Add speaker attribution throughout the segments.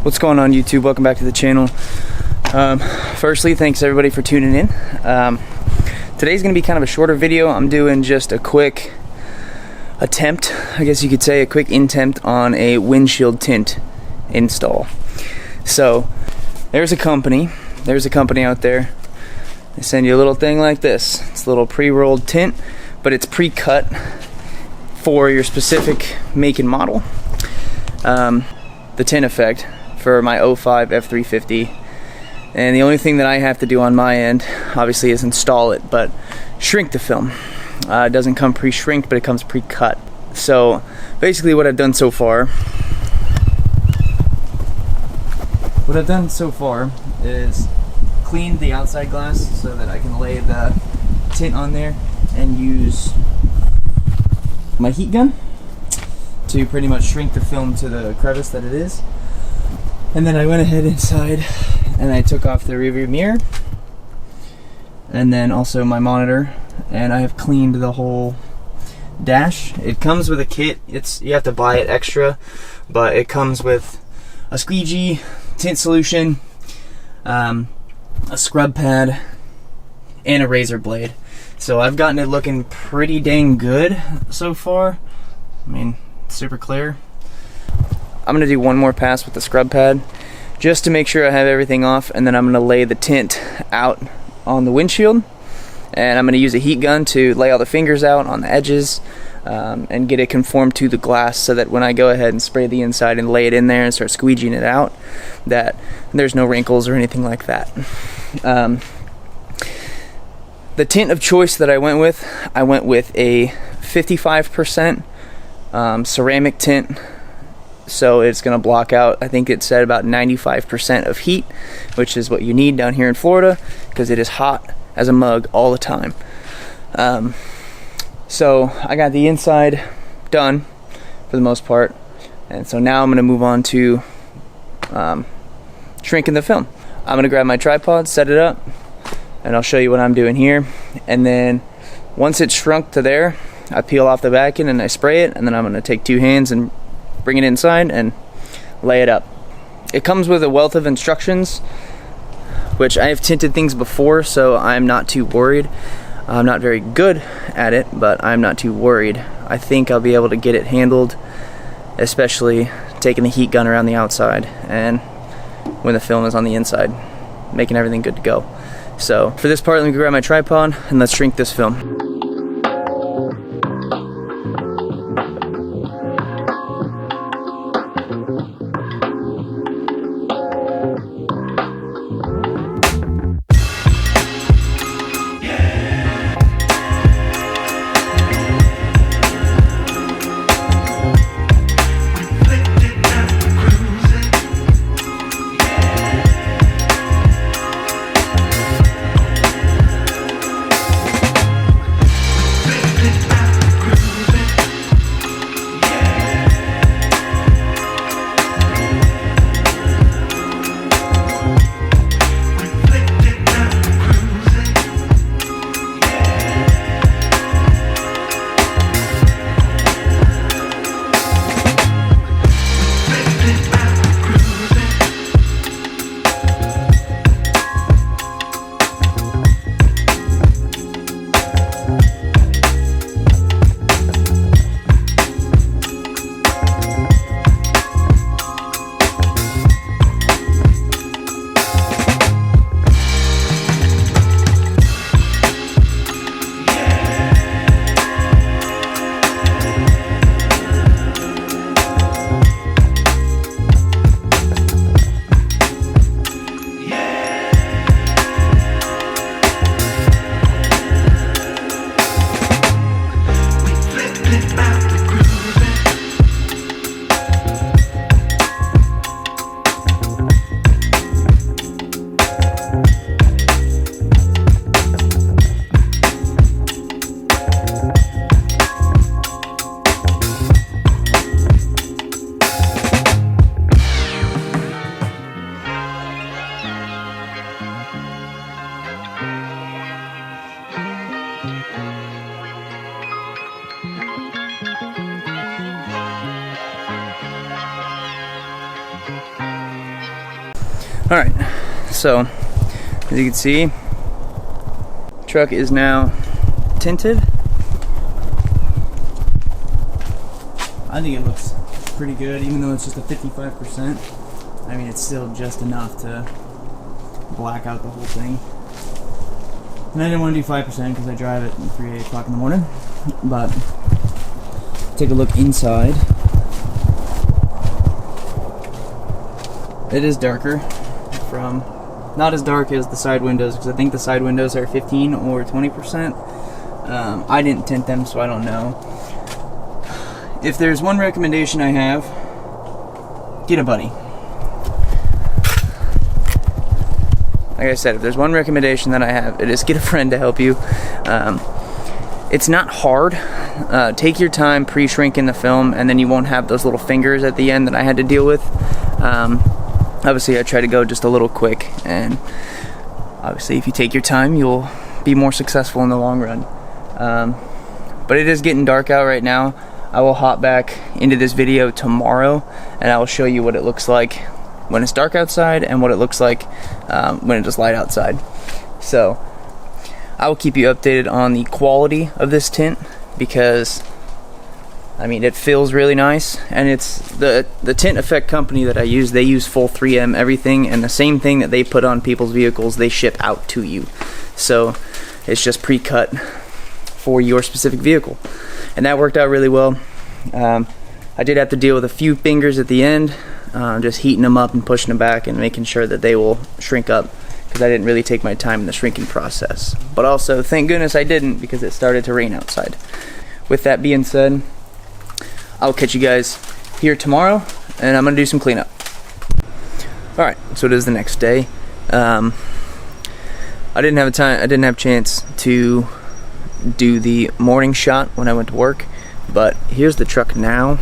Speaker 1: What's going on, YouTube? Welcome back to the channel. Firstly, thanks everybody for tuning in. Today's gonna be kind of a shorter video. I'm doing just a quick attempt, I guess you could say, a quick attempt on a windshield tint install. So there's a company out there. They send you a little thing like this. It's a little pre-rolled tint, but it's pre-cut for your specific make and model. The tint effect for my 05 F-350, and the only thing that I have to do on my end obviously is install it, but shrink the film. It doesn't come pre-shrinked, but it comes pre-cut. So basically what I've done so far is cleaned the outside glass so that I can lay the tint on there and use my heat gun to pretty much shrink the film to the crevice that it is. And then I went ahead inside and I took off the rear view mirror and then also my monitor, and I have cleaned the whole dash. It comes with a kit. You have to buy it extra, but it comes with a squeegee, tint solution, a scrub pad, and a razor blade. So I've gotten it looking pretty dang good so far. I mean, super clear. I'm gonna do one more pass with the scrub pad just to make sure I have everything off, and then I'm gonna lay the tint out on the windshield, and I'm gonna use a heat gun to lay all the fingers out on the edges and get it conformed to the glass, so that when I go ahead and spray the inside and lay it in there and start squeegeeing it out, that there's no wrinkles or anything like that. The tint of choice that I went with a 55% ceramic tint, so it's going to block out, I think it said about 95% of heat, which is what you need down here in Florida because it is hot as a mug all the time. So I got the inside done for the most part, and so now I'm going to move on to shrinking the film. I'm going to grab my tripod, set it up, and I'll show you what I'm doing here. And then once it's shrunk to there, I peel off the back end and I spray it, and then I'm going to take two hands and bring it inside and lay it up. It comes with a wealth of instructions, which I have tinted things before, so I'm not too worried. I'm not very good at it, but I'm not too worried. I think I'll be able to get it handled, especially taking the heat gun around the outside and when the film is on the inside, making everything good to go. So for this part, let me grab my tripod and let's shrink this film. Alright, so as you can see, truck is now tinted. I think it looks pretty good, even though it's just a 55%. I mean, it's still just enough to black out the whole thing. And I didn't want to do 5% because I drive it at 3, 8 o'clock in the morning. But take a look inside. It is darker. From not as dark as the side windows, because I think the side windows are 15 or 20%. I didn't tint them, so I don't know. If there's one recommendation I have, get a buddy. Like I said, if there's one recommendation that I have, it is get a friend to help you. It's not hard. Take your time pre-shrinking the film, and then you won't have those little fingers at the end that I had to deal with. Obviously I try to go just a little quick, and obviously if you take your time you'll be more successful in the long run. But it is getting dark out right now. I will hop back into this video tomorrow and I will show you what it looks like when it's dark outside and what it looks like when it is light outside. So I will keep you updated on the quality of this tint, because I mean, it feels really nice, and it's the tint effect company that I use. They use full 3M everything, and the same thing that they put on people's vehicles, they ship out to you. So it's just pre-cut for your specific vehicle, and that worked out really well. I did have to deal with a few fingers at the end, just heating them up and pushing them back and making sure that they will shrink up, because I didn't really take my time in the shrinking process. But also, thank goodness I didn't, because it started to rain outside. With that being said, I'll catch you guys here tomorrow, and I'm gonna do some cleanup. Alright, so it is the next day. I didn't have a chance to do the morning shot when I went to work, but here's the truck now.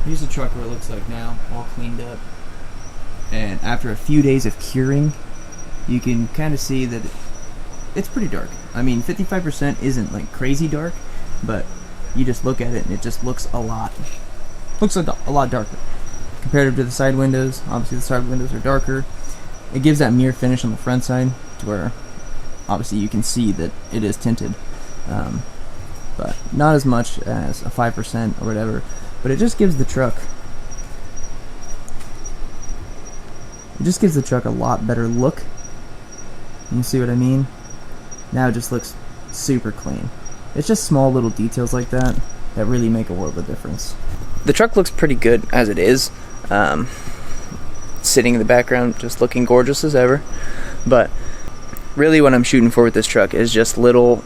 Speaker 1: Here's the truck where it looks like now, all cleaned up. And after a few days of curing, you can kind of see that it's pretty dark. I mean, 55% isn't like crazy dark, but you just look at it and it just looks a lot darker comparative to the side windows. Obviously the side windows are darker. It gives that mirror finish on the front side to where obviously you can see that it is tinted, but not as much as a 5% or whatever. But it just gives the truck a lot better look. You see what I mean? Now it just looks super clean. It's just small little details like that that really make a world of difference. The truck looks pretty good as it is. Sitting in the background, just looking gorgeous as ever. But really what I'm shooting for with this truck is just little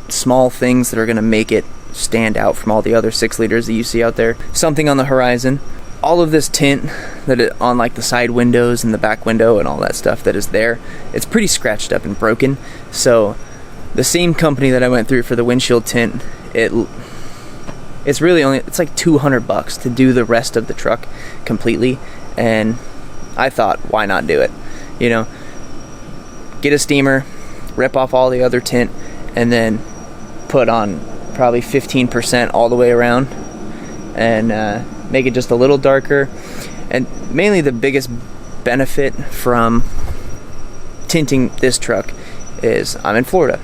Speaker 1: small things that are going to make it stand out from all the other 6 liters that you see out there. Something on the horizon. All of this tint that on like the side windows and the back window and all that stuff that is there, it's pretty scratched up and broken. So the same company that I went through for the windshield tint, it's really only, it's like $200 to do the rest of the truck completely, and I thought, why not do it? You know, get a steamer, rip off all the other tint, and then put on probably 15% all the way around, and make it just a little darker. And mainly the biggest benefit from tinting this truck is I'm in Florida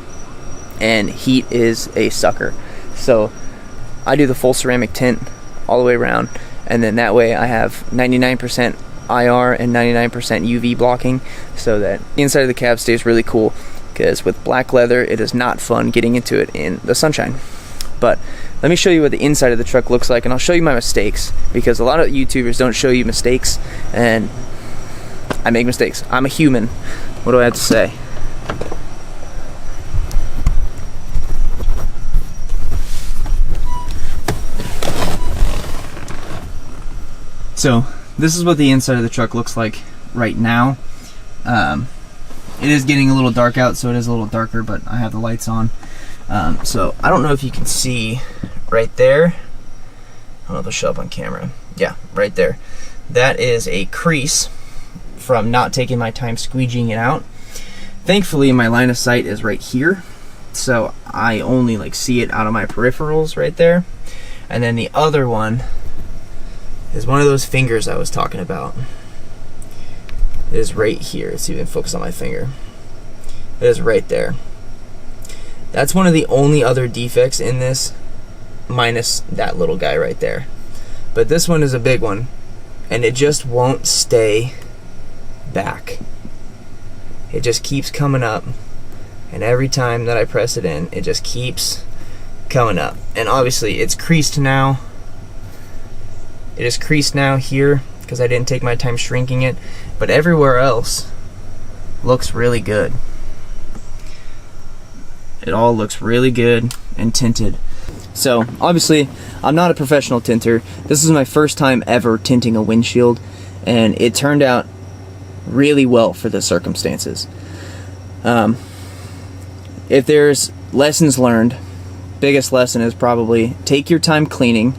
Speaker 1: and heat is a sucker, so I do the full ceramic tint all the way around, and then that way I have 99% IR and 99% UV blocking, so that the inside of the cab stays really cool, because with black leather it is not fun getting into it in the sunshine. But let me show you what the inside of the truck looks like, and I'll show you my mistakes, because a lot of YouTubers don't show you mistakes, and I make mistakes. I'm a human. What do I have to say? So this is what the inside of the truck looks like right now. It is getting a little dark out, so it is a little darker, but I have the lights on. So I don't know if you can see right there. I don't know if it'll show up on camera. Yeah, right there. That is a crease from not taking my time squeegeeing it out. Thankfully, my line of sight is right here, so I only like see it out of my peripherals right there. And then the other one is one of those fingers I was talking about. It is right here. Let's see if we can focus on my finger. It is right there. That's one of the only other defects in this, minus that little guy right there. But this one is a big one, and it just won't stay back. It just keeps coming up, and every time that I press it in, it just keeps coming up. And obviously it's creased now. It is creased now here because I didn't take my time shrinking it, but everywhere else looks really good. It all looks really good and tinted. So obviously I'm not a professional tinter. This is my first time ever tinting a windshield, and it turned out really well for the circumstances. If there's lessons learned, biggest lesson is probably take your time cleaning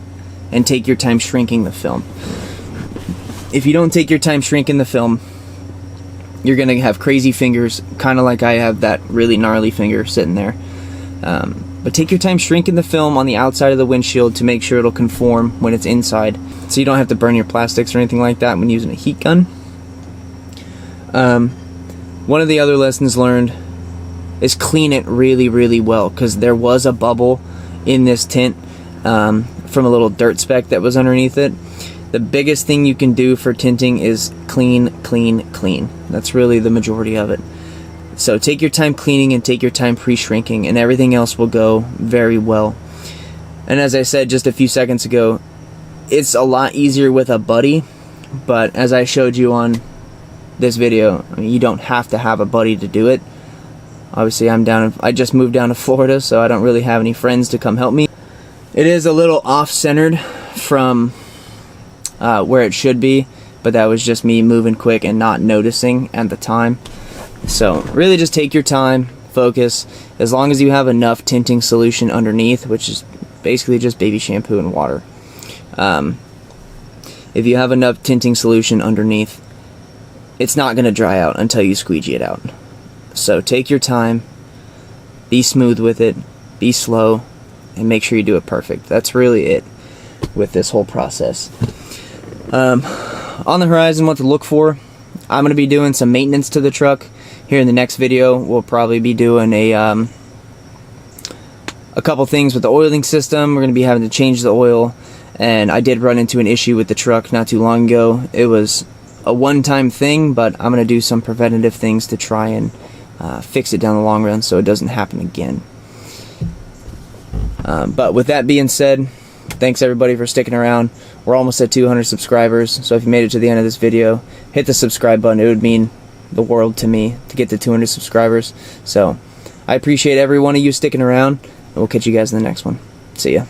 Speaker 1: and take your time shrinking the film. If you don't take your time shrinking the film, you're gonna have crazy fingers, kind of like I have that really gnarly finger sitting there. But take your time shrinking the film on the outside of the windshield to make sure it'll conform when it's inside, so you don't have to burn your plastics or anything like that when using a heat gun. One of the other lessons learned is clean it really, really well, because there was a bubble in this tint from a little dirt speck that was underneath it. The biggest thing you can do for tinting is clean, clean, clean. That's really the majority of it. So take your time cleaning and take your time pre-shrinking, and everything else will go very well. And as I said just a few seconds ago, it's a lot easier with a buddy, but as I showed you on this video, I mean, you don't have to have a buddy to do it. Obviously I just moved down to Florida, so I don't really have any friends to come help me. It is a little off-centered from where it should be, but that was just me moving quick and not noticing at the time. So really just take your time, focus. As long as you have enough tinting solution underneath, which is basically just baby shampoo and water. If you have enough tinting solution underneath, it's not going to dry out until you squeegee it out. So take your time, be smooth with it, be slow, and make sure you do it perfect. That's really it with this whole process. On the horizon, what to look for, I'm going to be doing some maintenance to the truck. Here in the next video, we'll probably be doing a couple things with the oiling system. We're going to be having to change the oil, and I did run into an issue with the truck not too long ago. It was a one-time thing, but I'm going to do some preventative things to try and fix it down the long run so it doesn't happen again. But with that being said, thanks everybody for sticking around. We're almost at 200 subscribers, so if you made it to the end of this video, hit the subscribe button. It would mean the world to me to get to 200 subscribers. So I appreciate every one of you sticking around, and we'll catch you guys in the next one. See ya.